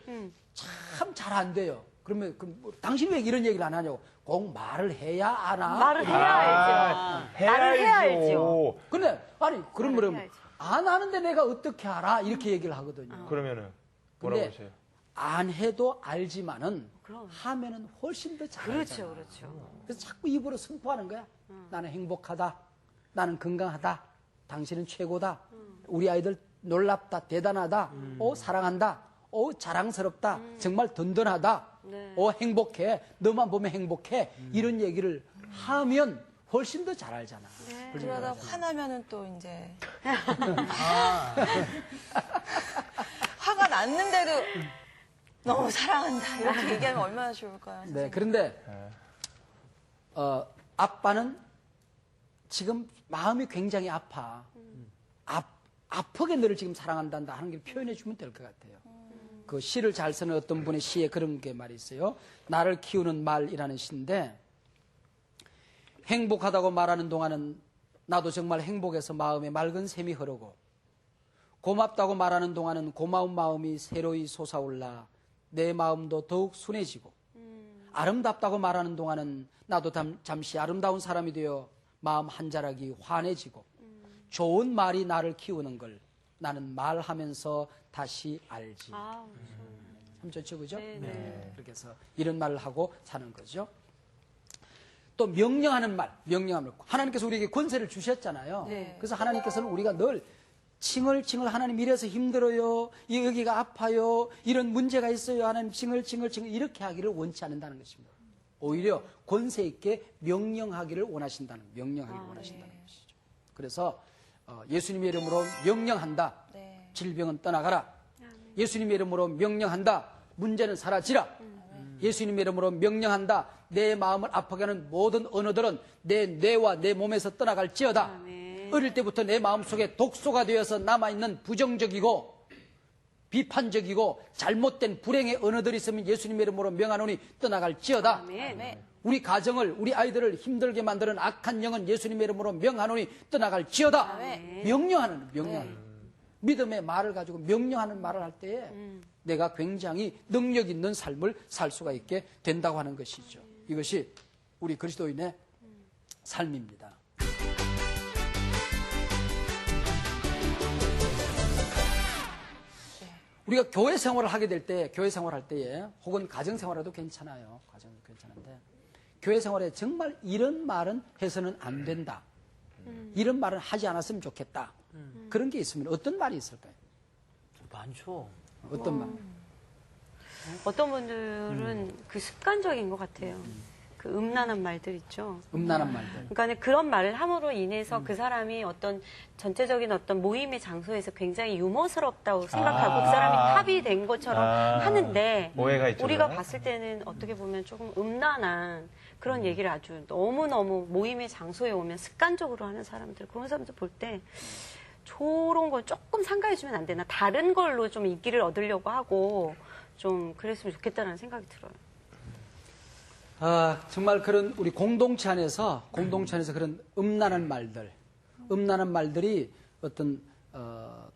참 잘 안 돼요. 그러면 당신 왜 이런 얘기를 안 하냐고. 꼭 말을 해야 하나? 말을 해야 알죠. 말을 해야 알죠. 근데 그러면 해야지. 안 하는데 내가 어떻게 알아? 이렇게 얘기를 하거든요. 그러면은 뭐라고 근데 하세요? 안 해도 알지만은 그럼. 하면은 훨씬 더 잘하잖아. 그렇죠, 그렇죠. 그래서 자꾸 입으로 선포하는 거야. 나는 행복하다. 나는 건강하다. 당신은 최고다. 우리 아이들 놀랍다. 대단하다. 사랑한다. 자랑스럽다. 정말 든든하다. 네. 행복해. 너만 보면 행복해. 이런 얘기를 하면 훨씬 더 잘 알잖아. 그러다 화나면은 또 이제 화가 났는데도 너무 사랑한다 이렇게 얘기하면 얼마나 좋을까요? 네, 그런데 아빠는 지금 마음이 굉장히 아파. 아프게 너를 지금 사랑한다 하는 게 표현해 주면 될 것 같아요. 그 시를 잘 쓰는 어떤 분의 시에 그런 게 말이 있어요. 나를 키우는 말이라는 시인데 행복하다고 말하는 동안은 나도 정말 행복해서 마음에 맑은 샘이 흐르고 고맙다고 말하는 동안은 고마운 마음이 새로이 솟아올라 내 마음도 더욱 순해지고 아름답다고 말하는 동안은 나도 잠시 아름다운 사람이 되어 마음 한 자락이 환해지고 좋은 말이 나를 키우는 걸 나는 말하면서 다시 알지. 참 좋죠, 그죠? 네. 그렇게 해서 이런 말을 하고 사는 거죠. 또 명령하는 말. 하나님께서 우리에게 권세를 주셨잖아요. 네. 그래서 하나님께서는 우리가 늘 칭얼칭얼 하나님 이래서 힘들어요. 여기가 아파요. 이런 문제가 있어요. 하나님 칭얼칭얼 이렇게 하기를 원치 않는다는 것입니다. 오히려 권세 있게 명령하기를 원하신다는 것이죠. 그래서 예수님의 이름으로 명령한다. 네. 질병은 떠나가라. 예수님의 이름으로 명령한다. 문제는 사라지라. 예수님의 이름으로 명령한다. 내 마음을 아프게 하는 모든 언어들은 내 뇌와 내 몸에서 떠나갈지어다. 아멘. 어릴 때부터 내 마음속에 독소가 되어서 남아있는 부정적이고 비판적이고 잘못된 불행의 언어들이 있으면 예수님의 이름으로 명하노니 떠나갈지어다. 아멘. 우리 가정을 우리 아이들을 힘들게 만드는 악한 영은 예수님의 이름으로 명하노니 떠나갈지어다. 아멘. 명령하는 믿음의 말을 가지고 명령하는 말을 할 때에 내가 굉장히 능력 있는 삶을 살 수가 있게 된다고 하는 것이죠. 이것이 우리 그리스도인의 삶입니다. 우리가 교회 생활을 하게 될 때, 교회 생활할 때에, 혹은 가정 생활해도 괜찮아요. 가정도 괜찮은데, 교회 생활에 정말 이런 말은 해서는 안 된다. 이런 말은 하지 않았으면 좋겠다. 그런 게 있으면 어떤 말이 있을까요? 많죠. 어떤 말? 어떤 분들은 그 습관적인 것 같아요. 그 음란한 말들 있죠. 음란한 말들. 그러니까 그런 말을 함으로 인해서 그 사람이 어떤 전체적인 어떤 모임의 장소에서 굉장히 유머스럽다고 생각하고 그 사람이 탑이 된 것처럼 하는데 오해가 있죠. 우리가 봤을 때는 어떻게 보면 조금 음란한 그런 얘기를 아주 너무너무 모임의 장소에 오면 습관적으로 하는 사람들, 그런 사람들 볼 때 저런 걸 조금 삼가해주면 안 되나? 다른 걸로 좀 인기를 얻으려고 하고 좀 그랬으면 좋겠다는 생각이 들어요. 아, 정말 그런 우리 공동체 안에서 그런 음란한 말들이 어떤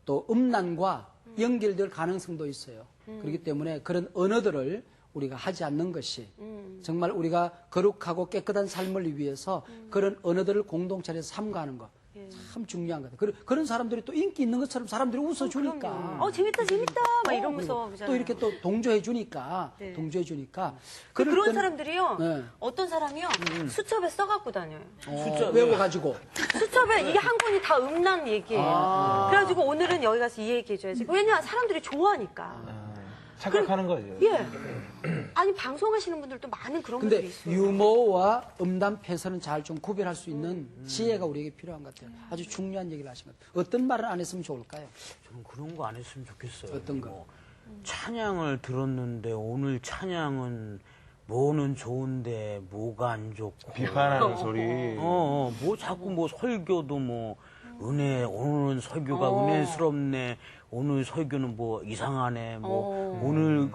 또 음란과 연결될 가능성도 있어요. 그렇기 때문에 그런 언어들을 우리가 하지 않는 것이 정말 우리가 거룩하고 깨끗한 삶을 위해서 그런 언어들을 공동체 안에서 삼가하는 것. 참 중요한 것 같아요. 그런 사람들이 또 인기 있는 것처럼 사람들이 웃어주니까. 재밌다, 막 이러면서. 또 이렇게 또 동조해주니까. 네. 동조해주니까. 그런 사람들이요. 네. 어떤 사람이요. 수첩에 써갖고 다녀요. 외워가지고. 수첩에 이게 한 권이 다 음란 얘기예요. 그래가지고 오늘은 여기 가서 이 얘기 해줘야지. 왜냐 사람들이 좋아하니까. 착각하는 거죠. 예. 아니 방송하시는 분들도 많은 그런 분들이 근데 있어요. 유머와 음란 폐설은 잘 좀 구별할 수 있는 지혜가 우리에게 필요한 것 같아요. 아주 중요한 얘기를 하신 것 같아요. 어떤 말을 안 했으면 좋을까요? 저는 그런 거 안 했으면 좋겠어요. 어떤 거? 뭐, 찬양을 들었는데 오늘 찬양은 뭐는 좋은데 뭐가 안 좋고. 비판하는 소리. 뭐 자꾸 뭐 설교도 뭐 오늘은 설교가 은혜스럽네. 오늘 설교는 뭐 이상하네. 뭐 오늘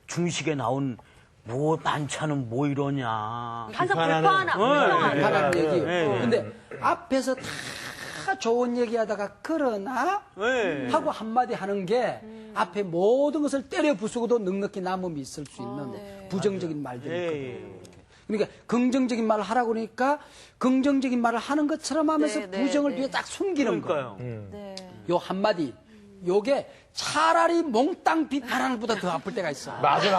중식에 나온 뭐 반찬은 뭐 이러냐. 항상 비판하는- 불평하는 비판하는 얘기. 네. 근데 앞에서 다 좋은 얘기하다가 그러나 네. 하고 한마디 하는 게 앞에 모든 것을 때려 부수고도 넉넉히 남음이 있을 수 있는 부정적인 말들이 있거든요. 그러니까 긍정적인 말을 하라고 그러니까 긍정적인 말을 하는 것처럼 하면서 부정을 뒤에 딱 숨기는 거예요. 그러니까요. 요 한마디. 요게 차라리 몽땅 비판하는 것보다 더 아플 때가 있어. 맞아.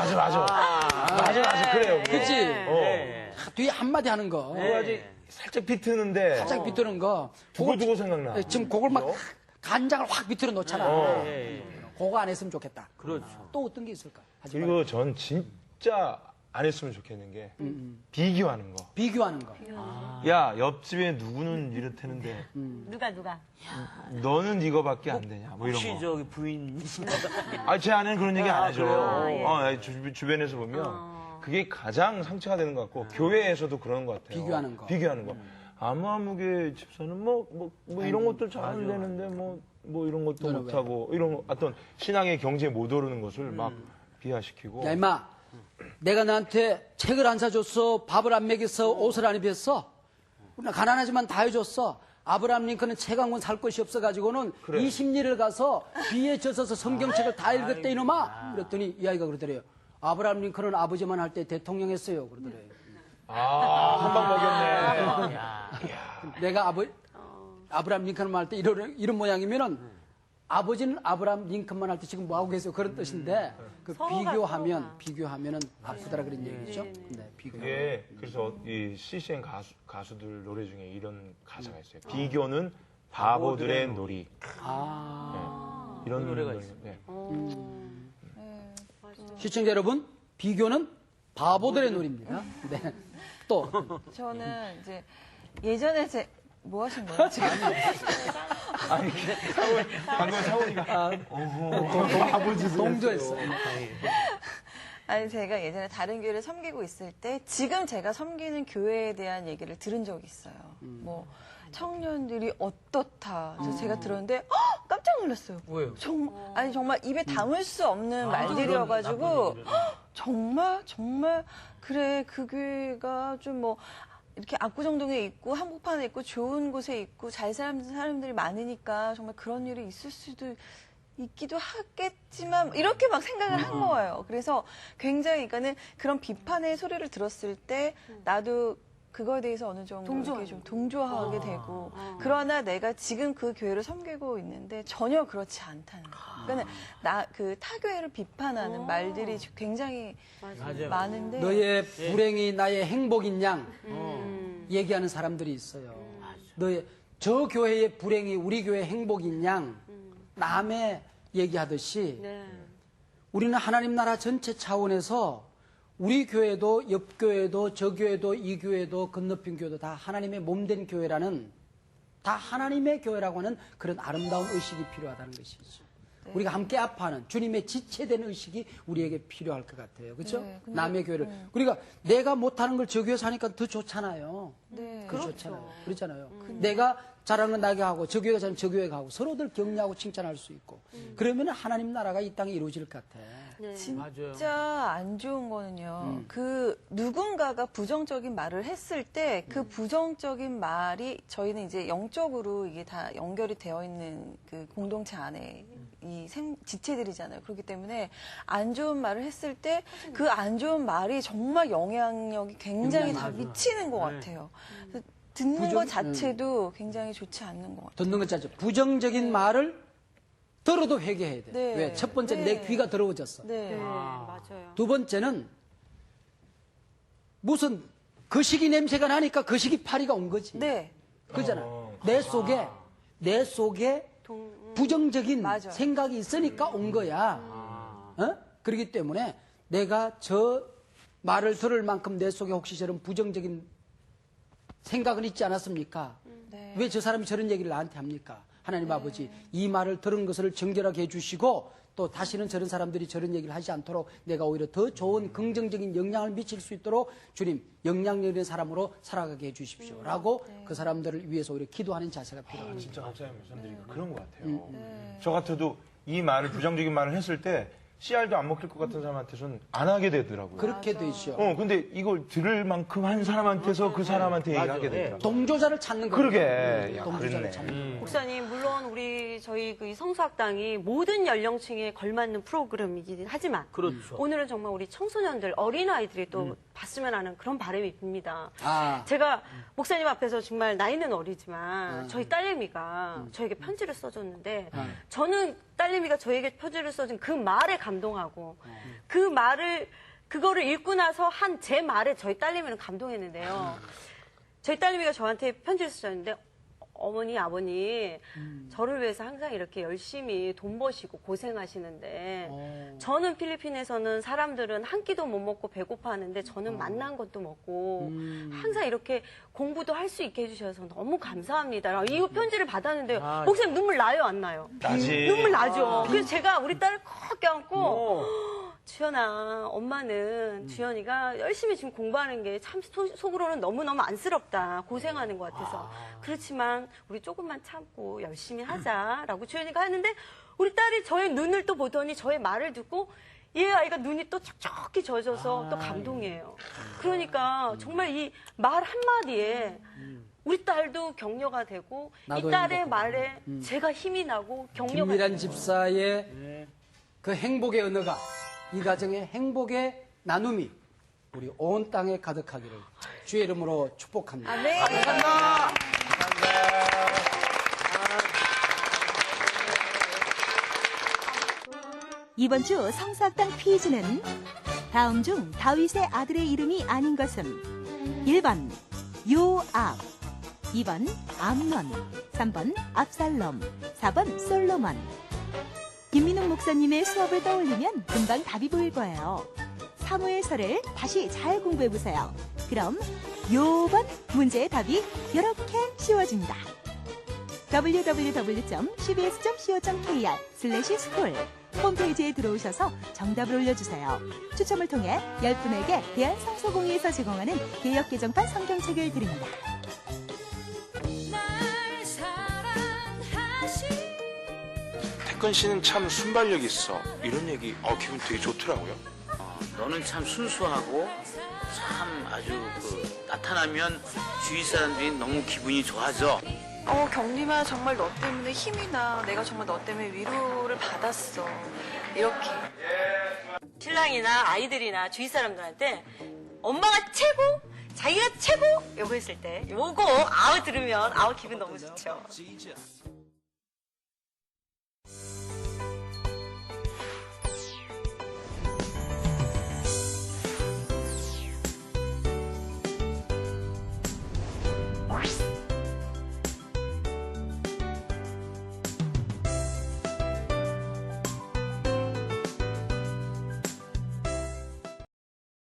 그래요. 그치? 네. 뒤에 한마디 하는 거. 아직 살짝 비트는데. 살짝 비트는 거. 두고 생각나. 지금 그걸 막 간장을 확 비틀어 놓잖아. 예. 그거 안 했으면 좋겠다. 그렇죠. 또 어떤 게 있을까? 하지 그리고 전 진짜 안 했으면 좋겠는 게 비교하는 거. 비교하는 거. 야, 옆집에 누구는 이렇다는데 누가 너는 이거밖에 안 되냐. 뭐 이런 혹시 거. 저기 부인 제 아내는 그런 얘기 안 하죠. 그래요? 주변에서 보면 그게 가장 상처가 되는 것 같고 교회에서도 그런 것 같아요. 비교하는 거. 아무아무개 집사는 뭐 이런 것들 잘 안 되는데 뭐 이런 것도 너는 못하고 이런 어떤 신앙의 경지에 못 오르는 것을 막 비하시키고. 야, 임마. 내가 너한테 책을 안 사줬어. 밥을 안 먹였어. 옷을 안 입혔어. 나 가난하지만 다 해줬어. 아브라함 링컨은 책 한 권 살 것이 없어가지고는 그래. 20리를 가서 비에 젖어서 성경책을 다 읽었대, 이놈아. 그랬더니 이 아이가 그러더래요. 아브라함 링컨은 아버지만 할 때 대통령 했어요. 그러더래요. 한 방 먹였네. 내가 아브라함 링컨만 할 때 이런 모양이면은 아버지는 아브라함 링컨만 할 때 지금 뭐 하고 계세요? 그런 뜻인데 그 비교하면은 아프다라 그런 얘기죠. 네, 그게 그래서 이 CCM 가수들 노래 중에 이런 가사가 있어요. 비교는 바보들의 놀이. 이런 노래가 있어요. 네. 시청자 여러분, 비교는 바보들의 놀이입니다. 네. 또 저는 이제 예전에 뭐 하신 거예요, 지금? 방금 사원이가 동조했어요. 아니, 제가 예전에 다른 교회를 섬기고 있을 때 지금 제가 섬기는 교회에 대한 얘기를 들은 적이 있어요. 뭐 청년들이 어떻다. 그래서 제가 들었는데 깜짝 놀랐어요. 왜요? 정말 입에 담을 수 없는 말들이어가지고 정말 그래, 그 교회가 좀 뭐 이렇게 압구정동에 있고 한복판에 있고 좋은 곳에 있고 잘 사는 사람들이 많으니까 정말 그런 일이 있을 수도 있기도 하겠지만 이렇게 막 생각을 한 거예요. 그래서 굉장히 그러니까는 그런 비판의 소리를 들었을 때 나도 그거에 대해서 어느 정도 이렇게 좀 동조하게 되고 아. 그러나 내가 지금 그 교회를 섬기고 있는데 전혀 그렇지 않다는 거. 그러니까 그 타교회를 비판하는 말들이 굉장히 맞아요. 많은데 너의 불행이 나의 행복인 양 얘기하는 사람들이 있어요. 너의 저 교회의 불행이 우리 교회의 행복인 양 남의 얘기하듯이 네. 우리는 하나님 나라 전체 차원에서 우리 교회도 옆 교회도 저 교회도 이 교회도 건너편 교회도 다 하나님의 몸된 교회라는 다 하나님의 교회라고 하는 그런 아름다운 의식이 필요하다는 것이죠. 우리가 함께 아파하는 주님의 지체된 의식이 우리에게 필요할 것 같아요. 그렇죠? 네, 근데- 남의 교회를. 그러니까 내가 못하는 걸 저 교회에서 하니까 더 좋잖아요. 네. 더 좋잖아요. 그렇잖아요. 내가 잘하는 건 나게 하고 저 교회가 잘하면 저 교회가 하고 서로들 격려하고 칭찬할 수 있고 그러면 하나님 나라가 이 땅에 이루어질 것 같아. 네. 진짜 안 좋은 거는요. 그 누군가가 부정적인 말을 했을 때 그 부정적인 말이 저희는 이제 영적으로 이게 다 연결이 되어 있는 그 공동체 안에 이 지체들이잖아요. 그렇기 때문에 안 좋은 말을 했을 때 그 안 좋은 말이 정말 영향력이 굉장히 다 미치는 것 같아요. 그래서 듣는 것 자체도 굉장히 좋지 않는 것 같아요. 듣는 것 자체 부정적인 말을 들어도 회개해야 돼. 네. 왜? 첫 번째 네. 내 귀가 더러워졌어. 네. 맞아요. 두 번째는 무슨 거시기 냄새가 나니까 거시기 파리가 온 거지. 네. 그잖아. 내 속에 부정적인 맞아요. 생각이 있으니까 온 거야. 어? 그렇기 때문에 내가 저 말을 들을 만큼 내 속에 혹시 저런 부정적인 생각은 있지 않았습니까? 네. 왜 저 사람이 저런 얘기를 나한테 합니까? 하나님 아버지, 이 말을 들은 것을 정결하게 해주시고 또 다시는 저런 사람들이 저런 얘기를 하지 않도록 내가 오히려 더 좋은 긍정적인 영향을 미칠 수 있도록 주님 영향력 있는 사람으로 살아가게 해주십시오. 라고 그 사람들을 위해서 오히려 기도하는 자세가 필요합니다. 진짜 목사님 말씀드리니까 그런 것 같아요. 저 같아도 이 말을 부정적인 말을 했을 때 씨알도 안 먹힐 것 같은 사람한테서는 안 하게 되더라고요. 그렇게 되죠. 근데 이걸 들을 만큼 한 사람한테서 그 사람한테 얘기를 하게 되더라고요. 동조자를 찾는 거예요. 그러게. 야, 동조자를 그랬네. 찾는 거예요. 목사님, 물론 저희 그 성수학당이 모든 연령층에 걸맞는 프로그램이긴 하지만 그렇죠. 오늘은 정말 우리 청소년들, 어린아이들이 또 봤으면 하는 그런 바람이 듭니다. 아. 제가 목사님 앞에서 정말 나이는 어리지만 저희 딸내미가 저에게 편지를 써줬는데 저는 딸내미가 저에게 편지를 써준 그 말에 감동하고 그거를 읽고 나서 한 제 말에 저희 딸내미는 감동했는데요. 저희 딸내미가 저한테 편지를 쓰셨는데 어머니, 아버니, 저를 위해서 항상 이렇게 열심히 돈 버시고 고생하시는데, 저는 필리핀에서는 사람들은 한 끼도 못 먹고 배고파 하는데, 저는 맛난 것도 먹고, 항상 이렇게 공부도 할 수 있게 해주셔서 너무 감사합니다. 이 편지를 받았는데요. 목사님 눈물 나요, 안 나요? 나지. 눈물 나죠. 그래서 제가 우리 딸을 콕 껴안고, 주연아, 엄마는 주연이가 열심히 지금 공부하는 게 참 속으로는 너무너무 안쓰럽다. 고생하는 것 같아서. 그렇지만 우리 조금만 참고 열심히 하자라고 주연이가 하는데 우리 딸이 저의 눈을 또 보더니 저의 말을 듣고 얘 아이가 눈이 또 촉촉히 젖어서 또 감동해요. 그러니까 정말 이 말 한마디에 우리 딸도 격려가 되고 이 나도 딸의 행복하고. 말에 제가 힘이 나고 격려가 김미란 되는 집사의 그 행복의 언어가 이 가정의 행복의 나눔이 우리 온 땅에 가득하기를 주의 이름으로 축복합니다. 네. 이번 주 성수학당 퀴즈는 다음 중 다윗의 아들의 이름이 아닌 것은 1번 요압, 2번 암논, 3번 압살롬, 4번 솔로몬. 김민웅 목사님의 수업을 떠올리면 금방 답이 보일 거예요. 사무엘서를 다시 잘 공부해보세요. 그럼 요번 문제의 답이 이렇게 쉬워집니다. www.cbs.co.kr/school 홈페이지에 들어오셔서 정답을 올려주세요. 추첨을 통해 10분에게 대한성서공회에서 제공하는 개역 개정판 성경책을 드립니다. 태권 씨는 참 순발력 있어. 이런 얘기 기분 되게 좋더라고요. 너는 참 순수하고 참 아주 나타나면 주위 사람들이 너무 기분이 좋아져. 경림아, 정말 너 때문에 힘이 나. 내가 정말 너 때문에 위로를 받았어. 이렇게. 신랑이나 아이들이나 주위 사람들한테 엄마가 최고, 자기가 최고! 요거 했을 때 요거 아우 들으면 아우 기분 너무 좋죠.